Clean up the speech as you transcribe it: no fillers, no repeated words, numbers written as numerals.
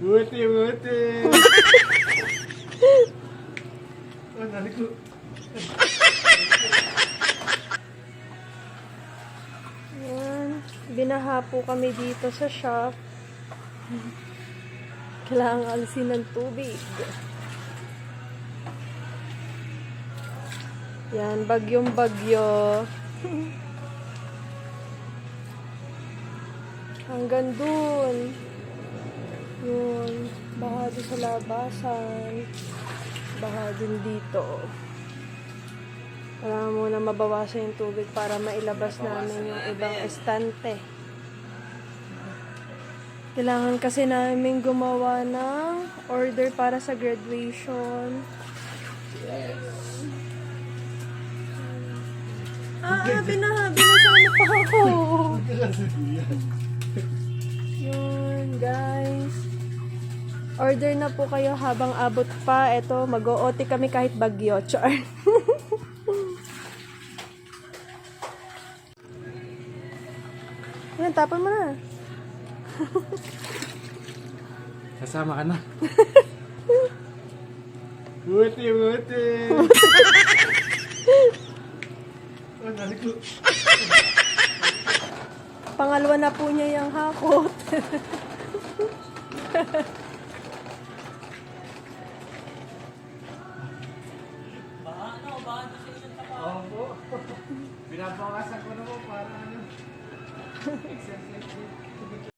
Buti, buti. Oh, nari ko. Yan. Binaha po kami dito sa shop. Kailangang alisin ng tubig. Yan, bagyong bagyo. Hanggang dun. Yun. Baha doon sa labasan. Baha din dito. Kailangan muna mabawasan yung tubig para mailabas namin yung ibang estante. Kailangan kasi namin gumawa ng order para sa graduation. Binasama pa ako. Yun, guys. Order na po kayo habang abot pa. Ito, mag-o-OT kami kahit bagyo. Char. Yan, tapon mo na. Kasama ka na. Buti, buti. Oh, nari ko. Pangalawa na po niya yung hakot. Opo. Binabawasan ko na po para ano. Exercise.